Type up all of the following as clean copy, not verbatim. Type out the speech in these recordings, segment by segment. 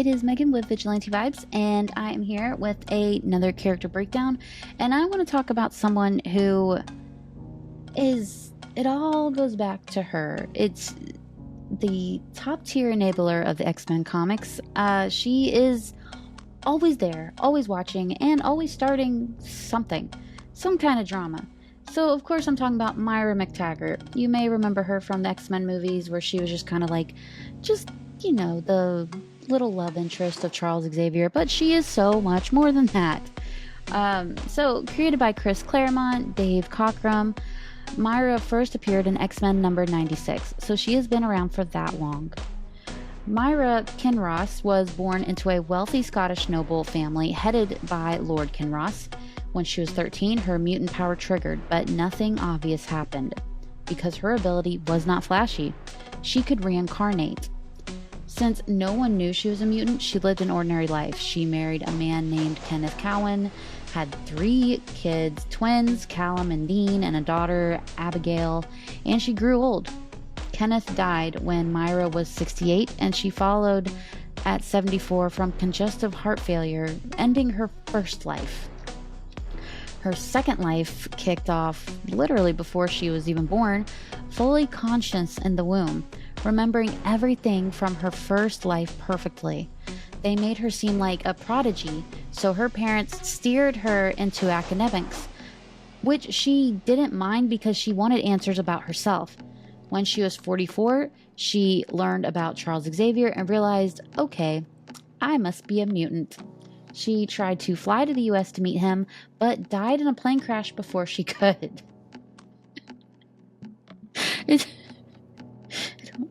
It is Megan with Vigilante Vibes, and I am here with another character breakdown. And I want to talk about someone who it all goes back to her. It's the top tier enabler of the X-Men comics. She is always there, always watching, and always starting something, some kind of drama. So, of course, I'm talking about Moira MacTaggert. You may remember her from the X-Men movies where she was just kind of like, the little love interest of Charles Xavier, but she is so much more than that. So, created by Chris Claremont, Dave Cockrum, Moira first appeared in X-Men number 96, so she has been around for that long. Moira Kinross was born into a wealthy Scottish noble family headed by Lord Kinross. When she was 13, her mutant power triggered, but nothing obvious happened. Because her ability was not flashy, she could reincarnate. Since no one knew she was a mutant, she lived an ordinary life. She married a man named Kenneth Cowan, had 3 kids, twins, Callum and Dean, and a daughter, Abigail, and she grew old. Kenneth died when Moira was 68, and she followed at 74 from congestive heart failure, ending her first life. Her second life kicked off literally before she was even born, fully conscious in the womb, remembering everything from her first life perfectly. They made her seem like a prodigy, so her parents steered her into academics, which she didn't mind because she wanted answers about herself. When she was 44, she learned about Charles Xavier and realized, okay, I must be a mutant. She tried to fly to the US to meet him, but died in a plane crash before she could.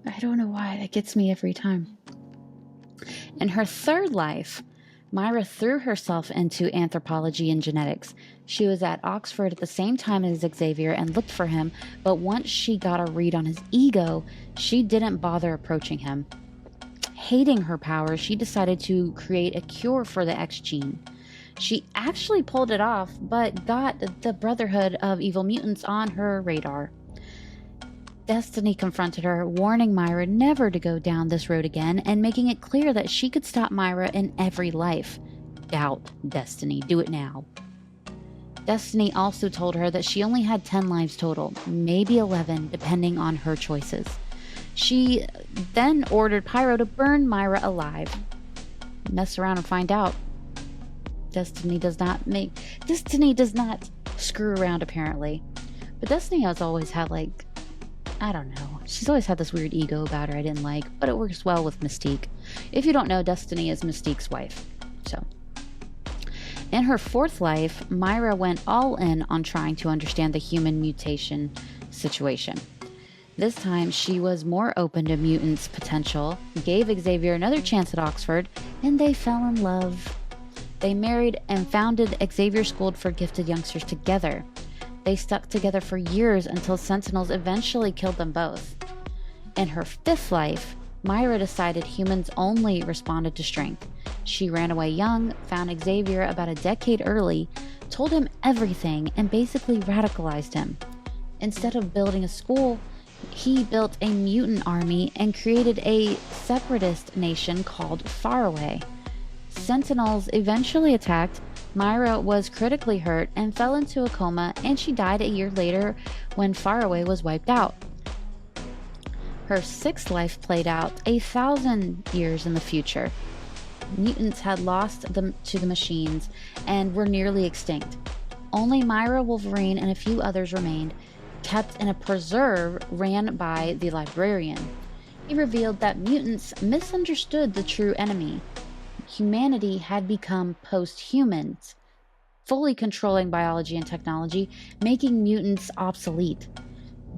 I don't know why. That gets me every time. In her third life, Moira threw herself into anthropology and genetics. She was at Oxford at the same time as Xavier and looked for him, but once she got a read on his ego, she didn't bother approaching him. Hating her power, she decided to create a cure for the X gene. She actually pulled it off, but got the Brotherhood of Evil Mutants on her radar. Destiny confronted her, warning Moira never to go down this road again and making it clear that she could stop Moira in every life. Doubt, Destiny. Do it now. Destiny also told her that she only had 10 lives total, maybe 11, depending on her choices. She then ordered Pyro to burn Moira alive. Mess around and find out. Destiny does not screw around, apparently. But Destiny has always had, I don't know. She's always had this weird ego about her I didn't like, but it works well with Mystique. If you don't know, Destiny is Mystique's wife. So, in her fourth life, Moira went all in on trying to understand the human mutation situation. This time, she was more open to mutants' potential, gave Xavier another chance at Oxford, and they fell in love. They married and founded Xavier School for Gifted Youngsters together. They stuck together for years until Sentinels eventually killed them both. In her fifth life, Moira decided humans only responded to strength. She ran away young, found Xavier about a decade early, told him everything, and basically radicalized him. Instead of building a school, he built a mutant army and created a separatist nation called Faraway. Sentinels eventually attacked. Moira was critically hurt and fell into a coma, and she died a year later when Faraway was wiped out. Her sixth life played out 1,000 years in the future. Mutants had lost them to the machines and were nearly extinct. Only Moira, Wolverine, and a few others remained, kept in a preserve ran by the librarian. He revealed that mutants misunderstood the true enemy. Humanity had become post-humans, fully controlling biology and technology, making mutants obsolete.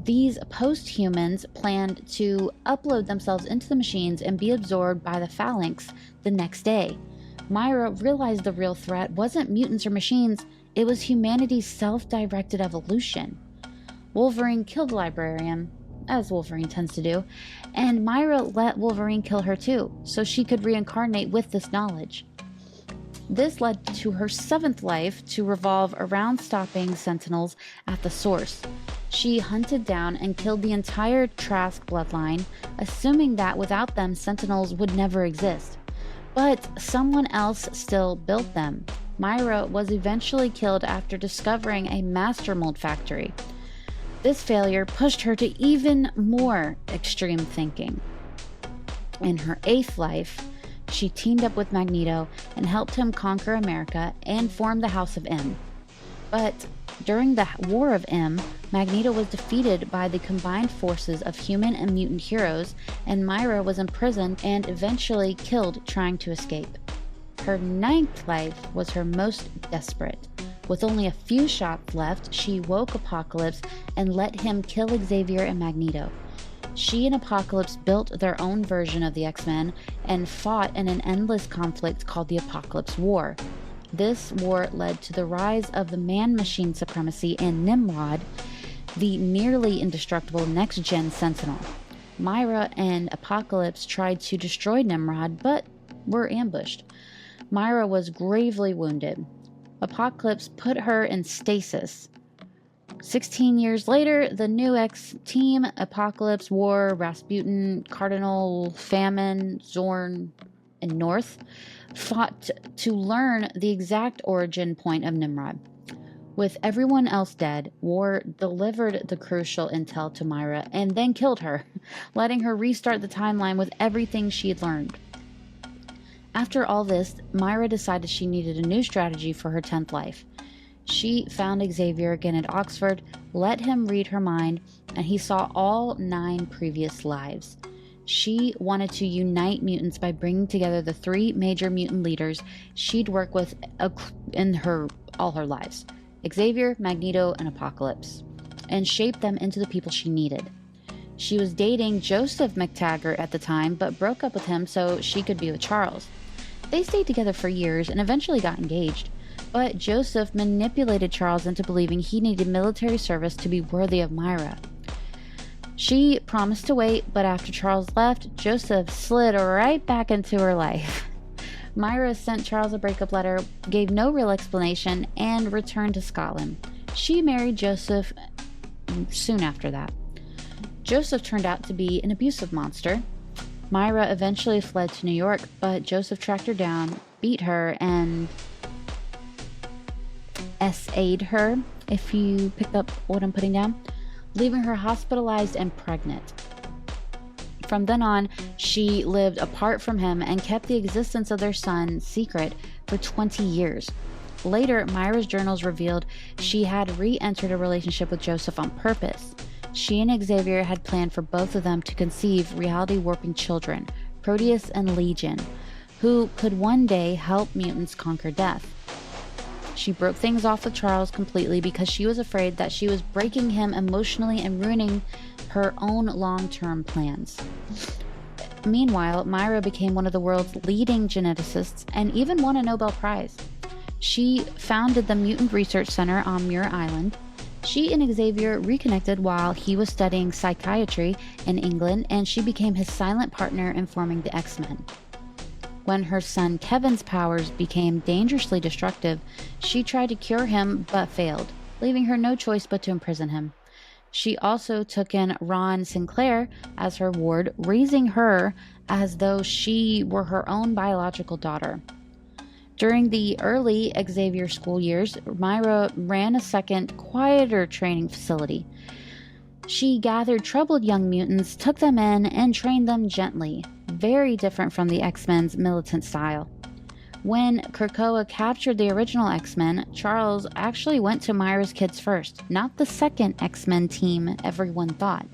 These post-humans planned to upload themselves into the machines and be absorbed by the phalanx the next day. Moira realized the real threat wasn't mutants or machines, it was humanity's self-directed evolution. Wolverine killed the librarian, as Wolverine tends to do, and Moira let Wolverine kill her too, so she could reincarnate with this knowledge. This led to her seventh life to revolve around stopping Sentinels at the source. She hunted down and killed the entire Trask bloodline, assuming that without them, Sentinels would never exist. But someone else still built them. Moira was eventually killed after discovering a master mold factory. This failure pushed her to even more extreme thinking. In her 8th life, she teamed up with Magneto and helped him conquer America and form the House of M. But during the War of M, Magneto was defeated by the combined forces of human and mutant heroes, and Moira was imprisoned and eventually killed trying to escape. Her 9th life was her most desperate. With only a few shots left, she woke Apocalypse and let him kill Xavier and Magneto. She and Apocalypse built their own version of the X-Men and fought in an endless conflict called the Apocalypse War. This war led to the rise of the man-machine supremacy and Nimrod, the nearly indestructible next-gen Sentinel. Moira and Apocalypse tried to destroy Nimrod, but were ambushed. Moira was gravely wounded. Apocalypse put her in stasis. 16 years later, the new X-Team, Apocalypse, War, Rasputin, Cardinal, Famine, Zorn, and North, fought to learn the exact origin point of Nimrod. With everyone else dead, War delivered the crucial intel to Moira and then killed her, letting her restart the timeline with everything she had learned. After all this, Moira decided she needed a new strategy for her 10th life. She found Xavier again at Oxford, let him read her mind, and he saw all 9 previous lives. She wanted to unite mutants by bringing together the 3 major mutant leaders she'd worked with in all her lives, Xavier, Magneto, and Apocalypse, and shape them into the people she needed. She was dating Joseph MacTaggert at the time, but broke up with him so she could be with Charles. They stayed together for years and eventually got engaged, but Joseph manipulated Charles into believing he needed military service to be worthy of Moira. She promised to wait, but after Charles left, Joseph slid right back into her life. Moira sent Charles a breakup letter, gave no real explanation, and returned to Scotland. She married Joseph soon after that. Joseph turned out to be an abusive monster. Moira eventually fled to New York, but Joseph tracked her down, beat her, and SA'd her, if you pick up what I'm putting down, leaving her hospitalized and pregnant. From then on, she lived apart from him and kept the existence of their son secret for 20 years. Later, Moira's journals revealed she had re-entered a relationship with Joseph on purpose. She and Xavier had planned for both of them to conceive reality-warping children, Proteus and Legion, who could one day help mutants conquer death. She broke things off with Charles completely because she was afraid that she was breaking him emotionally and ruining her own long-term plans. Meanwhile, Moira became one of the world's leading geneticists and even won a Nobel Prize. She founded the Mutant Research Center on Muir Island. She and Xavier reconnected while he was studying psychiatry in England, and she became his silent partner in forming the X-Men. When her son Kevin's powers became dangerously destructive, she tried to cure him but failed, leaving her no choice but to imprison him. She also took in Ron Sinclair as her ward, raising her as though she were her own biological daughter. During the early Xavier school years, Moira ran a second, quieter training facility. She gathered troubled young mutants, took them in, and trained them gently, very different from the X-Men's militant style. When Krakoa captured the original X-Men, Charles actually went to Moira's kids first, not the second X-Men team everyone thought.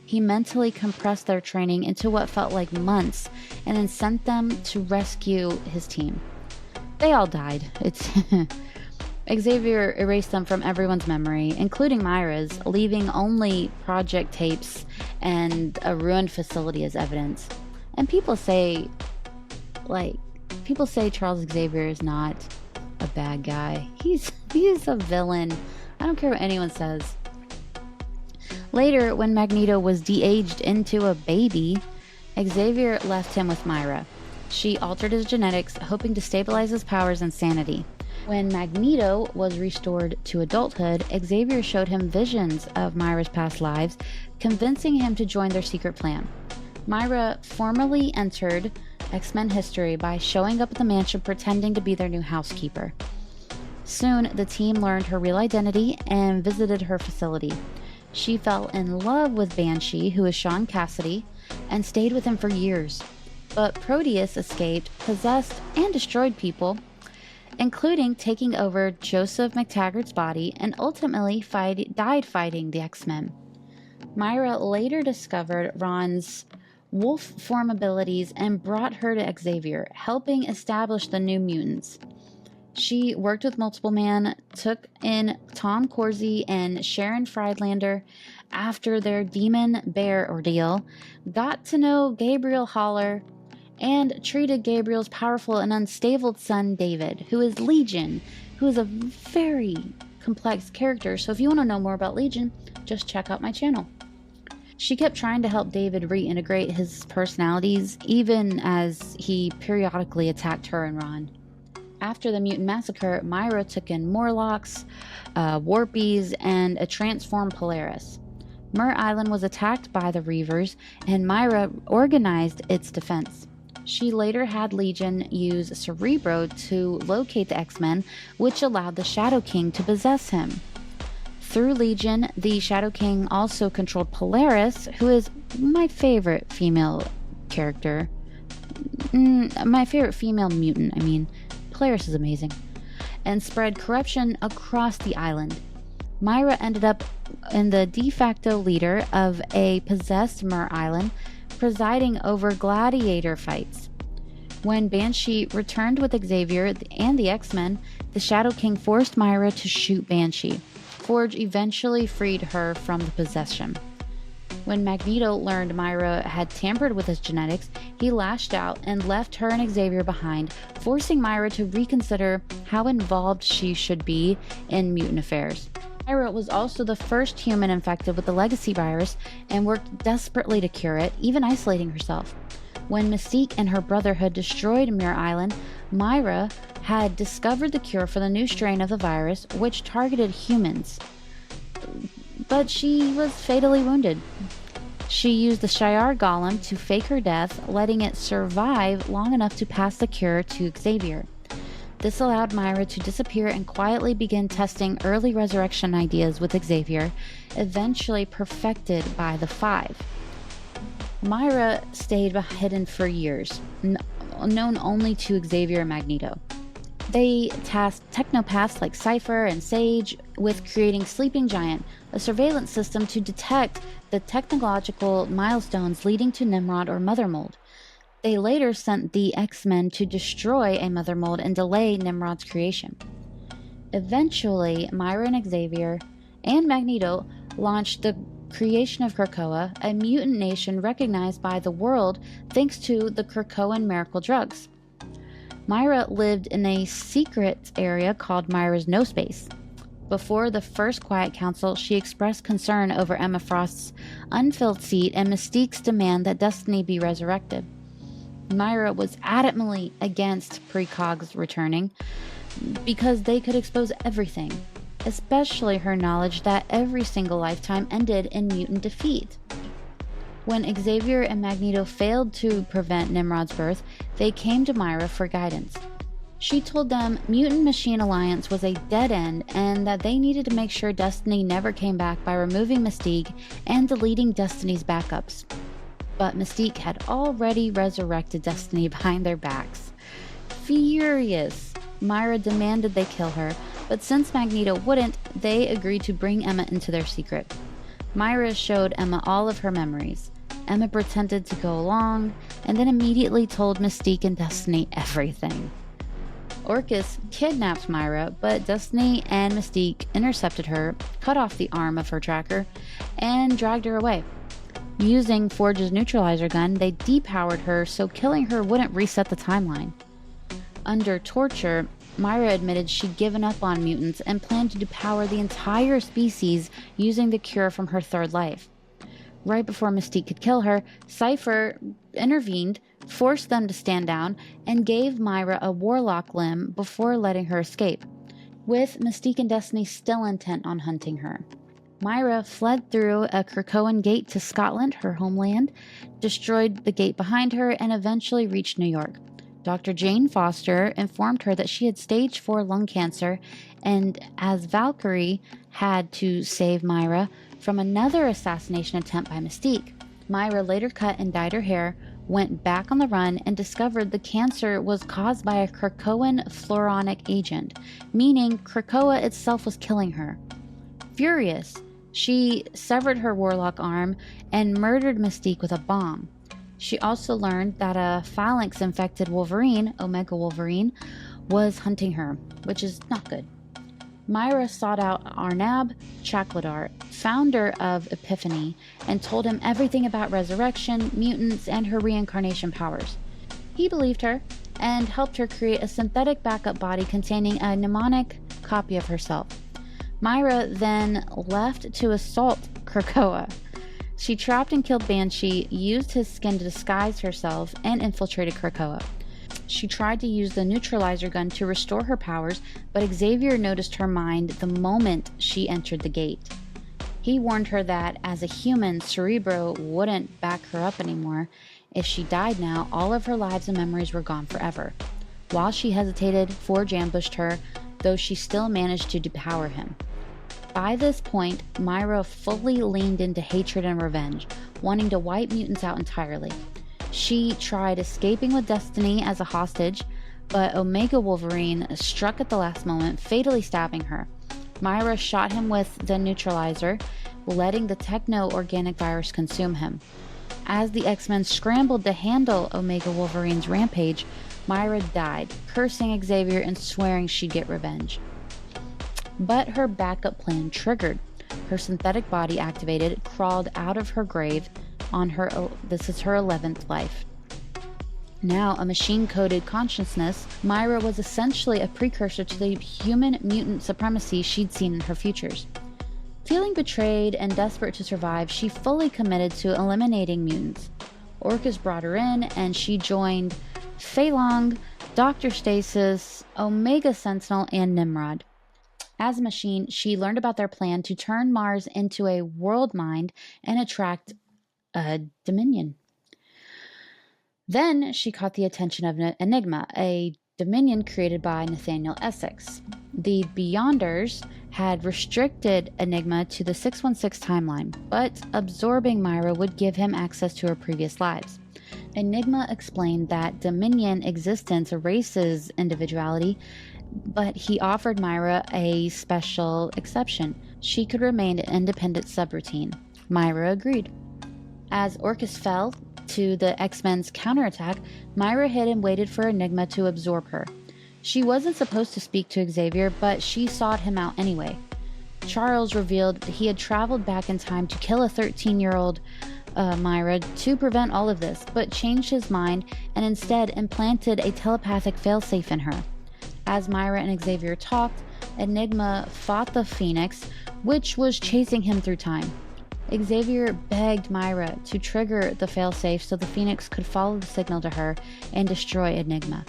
He mentally compressed their training into what felt like months, and then sent them to rescue his team. They all died. Xavier erased them from everyone's memory, including Moira's, leaving only project tapes and a ruined facility as evidence. And people say Charles Xavier is not a bad guy. He's a villain. I don't care what anyone says. Later, when Magneto was de-aged into a baby, Xavier left him with Moira. She altered his genetics, hoping to stabilize his powers and sanity. When Magneto was restored to adulthood, Xavier showed him visions of Moira's past lives, convincing him to join their secret plan. Moira formally entered X-Men history by showing up at the mansion pretending to be their new housekeeper. Soon, the team learned her real identity and visited her facility. She fell in love with Banshee, who is Sean Cassidy, and stayed with him for years. But Proteus escaped, possessed, and destroyed people, including taking over Joseph MacTaggert's body and ultimately died fighting the X-Men. Moira later discovered Ron's wolf form abilities and brought her to Xavier, helping establish the New Mutants. She worked with Multiple Man, took in Tom Corsi and Sharon Friedlander after their Demon Bear ordeal, got to know Gabriel Haller, and treated Gabriel's powerful and unstable son David, who is Legion, who is a very complex character. So if you want to know more about Legion, just check out my channel. She kept trying to help David reintegrate his personalities, even as he periodically attacked her and Ron. After the mutant massacre, Moira took in Morlocks, Warpies, and a transformed Polaris. Mur Island was attacked by the Reavers, and Moira organized its defense. She later had Legion use Cerebro to locate the X-Men, which allowed the Shadow King to possess him. Through Legion, the Shadow King also controlled Polaris, who is my favorite female character. My favorite female mutant, Polaris is amazing. And spread corruption across the island. Moira ended up in the de facto leader of a possessed Mur Island, presiding over gladiator fights. When Banshee returned with Xavier and the X-Men, the Shadow King forced Moira to shoot Banshee. Forge eventually freed her from the possession. When Magneto learned Moira had tampered with his genetics, he lashed out and left her and Xavier behind, forcing Moira to reconsider how involved she should be in mutant affairs. Moira was also the first human infected with the legacy virus and worked desperately to cure it, even isolating herself. When Mystique and her Brotherhood destroyed Mur Island, Moira had discovered the cure for the new strain of the virus, which targeted humans. But she was fatally wounded. She used the Shi'ar Golem to fake her death, letting it survive long enough to pass the cure to Xavier. This allowed Moira to disappear and quietly begin testing early resurrection ideas with Xavier, eventually perfected by the Five. Moira stayed hidden for years, known only to Xavier and Magneto. They tasked technopaths like Cypher and Sage with creating Sleeping Giant, a surveillance system to detect the technological milestones leading to Nimrod or Mother Mold. They later sent the X-Men to destroy a Mother Mold and delay Nimrod's creation. Eventually, Moira and Xavier and Magneto launched the creation of Krakoa, a mutant nation recognized by the world thanks to the Krakoan miracle drugs. Moira lived in a secret area called Moira's No Space. Before the first Quiet Council, she expressed concern over Emma Frost's unfilled seat and Mystique's demand that Destiny be resurrected. Moira was adamantly against precogs returning because they could expose everything, especially her knowledge that every single lifetime ended in mutant defeat. When Xavier and Magneto failed to prevent Nimrod's birth, they came to Moira for guidance. She told them Mutant Machine Alliance was a dead end and that they needed to make sure Destiny never came back by removing Mystique and deleting Destiny's backups. But Mystique had already resurrected Destiny behind their backs. Furious, Moira demanded they kill her, but since Magneto wouldn't, they agreed to bring Emma into their secret. Moira showed Emma all of her memories. Emma pretended to go along, and then immediately told Mystique and Destiny everything. Orchis kidnapped Moira, but Destiny and Mystique intercepted her, cut off the arm of her tracker, and dragged her away. Using Forge's neutralizer gun, they depowered her so killing her wouldn't reset the timeline. Under torture, Moira admitted she'd given up on mutants and planned to depower the entire species using the cure from her third life. Right before Mystique could kill her, Cypher intervened, forced them to stand down, and gave Moira a warlock limb before letting her escape, with Mystique and Destiny still intent on hunting her. Myra fled through a Krakoan gate to Scotland, her homeland, destroyed the gate behind her, and eventually reached New York. Dr. Jane Foster informed her that she had stage 4 lung cancer, and as Valkyrie had to save Myra from another assassination attempt by Mystique. Myra later cut and dyed her hair, went back on the run, and discovered the cancer was caused by a Krakoan fluoronic agent, meaning Krakoa itself was killing her. Furious, she severed her warlock arm and murdered Mystique with a bomb. She also learned that a phalanx-infected Wolverine, Omega Wolverine, was hunting her, which is not good. Myra sought out Arnab Chakladar, founder of Epiphany, and told him everything about resurrection, mutants, and her reincarnation powers. He believed her and helped her create a synthetic backup body containing a mnemonic copy of herself. Myra then left to assault Krakoa. She trapped and killed Banshee, used his skin to disguise herself, and infiltrated Krakoa. She tried to use the neutralizer gun to restore her powers, but Xavier noticed her mind the moment she entered the gate. He warned her that, as a human, Cerebro wouldn't back her up anymore. If she died now, all of her lives and memories were gone forever. While she hesitated, Forge ambushed her, though she still managed to depower him. By this point, Myra fully leaned into hatred and revenge, wanting to wipe mutants out entirely. She tried escaping with Destiny as a hostage, but Omega Wolverine struck at the last moment, fatally stabbing her. Myra shot him with the neutralizer, letting the techno-organic virus consume him. As the X-Men scrambled to handle Omega Wolverine's rampage, Myra died, cursing Xavier and swearing she'd get revenge. But her backup plan triggered. Her synthetic body activated, crawled out of her grave on her, this is her 11th life. Now a machine-coded consciousness, Myra was essentially a precursor to the human mutant supremacy she'd seen in her futures. Feeling betrayed and desperate to survive, she fully committed to eliminating mutants. Orcus brought her in, and she joined Phaelong, Dr. Stasis, Omega Sentinel, and Nimrod. As a machine, she learned about their plan to turn Mars into a world mind and attract a Dominion. Then she caught the attention of Enigma, a Dominion created by Nathaniel Essex. The Beyonders had restricted Enigma to the 616 timeline, but absorbing Myra would give him access to her previous lives. Enigma explained that Dominion existence erases individuality, but he offered Myra a special exception. She could remain an independent subroutine. Myra agreed. As Orcus fell to the X-Men's counterattack, Myra hid and waited for Enigma to absorb her. She wasn't supposed to speak to Xavier, but she sought him out anyway. Charles revealed that he had traveled back in time to kill a 13-year-old Myra to prevent all of this, but changed his mind and instead implanted a telepathic failsafe in her. As Myra and Xavier talked, Enigma fought the Phoenix, which was chasing him through time. Xavier begged Myra to trigger the failsafe so the Phoenix could follow the signal to her and destroy Enigma.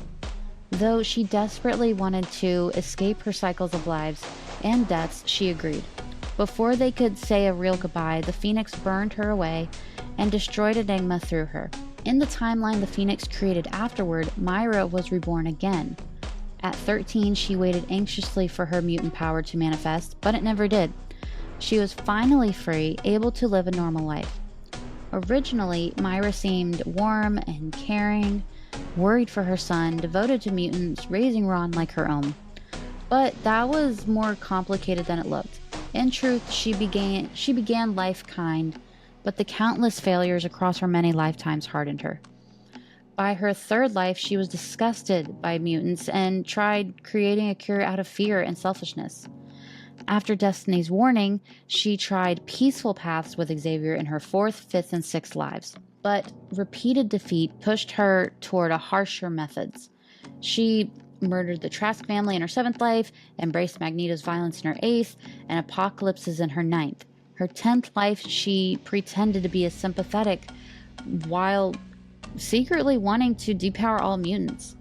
Though she desperately wanted to escape her cycles of lives and deaths, she agreed. Before they could say a real goodbye, the Phoenix burned her away and destroyed Enigma through her. In the timeline the Phoenix created afterward, Myra was reborn again. At 13, she waited anxiously for her mutant power to manifest, but it never did. She was finally free, able to live a normal life. Originally, Myra seemed warm and caring, worried for her son, devoted to mutants, raising Ron like her own. But that was more complicated than it looked. In truth, she began life kind, but the countless failures across her many lifetimes hardened her. By her third life, she was disgusted by mutants and tried creating a cure out of fear and selfishness. After Destiny's warning, she tried peaceful paths with Xavier in her fourth, fifth, and sixth lives. But repeated defeat pushed her toward harsher methods. She murdered the Trask family in her seventh life, embraced Magneto's violence in her eighth, and Apocalypse's in her ninth. Her 10th life, she pretended to be a sympathetic while secretly wanting to depower all mutants.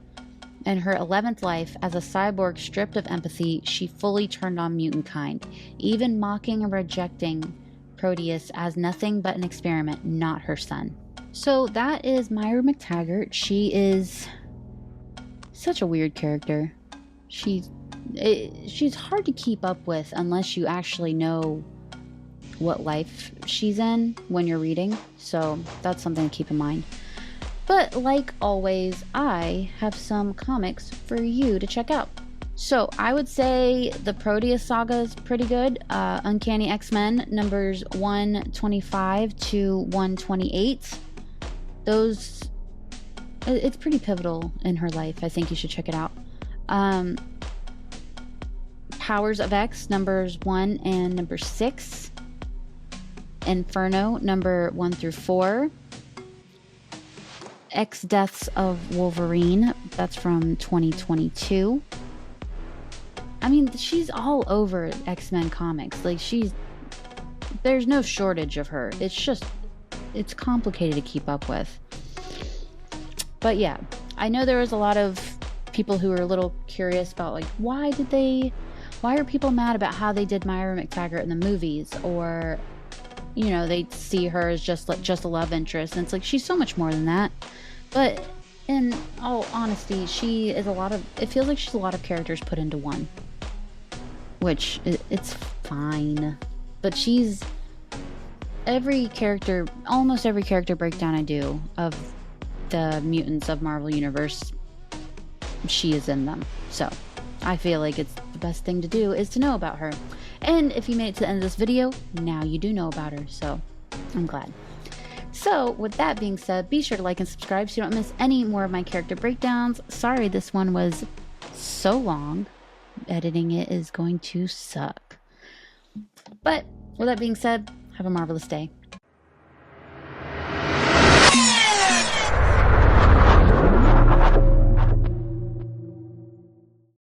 In her 11th life, as a cyborg stripped of empathy, she fully turned on mutant kind, even mocking and rejecting Proteus as nothing but an experiment, not her son. So that is Moira MacTaggert. She is such a weird character. She's hard to keep up with unless you actually know what life she's in when you're reading. So that's something to keep in mind. But like always, I have some comics for you to check out. So I would say the Proteus saga is pretty good. Uncanny X-Men numbers 125 to 128. Those, it's pretty pivotal in her life. I think you should check it out. Powers of X numbers 1 and number 6. Inferno number 1 through 4. X Deaths of Wolverine, that's from 2022. I mean, she's all over X-Men comics. Like, there's no shortage of her. It's complicated to keep up with. But yeah, I know there was a lot of people who were a little curious about, like, why are people mad about how they did Moira MacTaggert in the movies? Or, you know, they see her as just a love interest. And it's like, she's so much more than that. But in all honesty, it feels like she's a lot of characters put into one. Which, it's fine. But almost every character breakdown I do of the mutants of Marvel Universe, she is in them. So, I feel like it's the best thing to do is to know about her. And if you made it to the end of this video, now you do know about her. So, I'm glad. So, with that being said, be sure to like and subscribe so you don't miss any more of my character breakdowns. Sorry this one was so long. Editing it is going to suck. But, with that being said, have a marvelous day.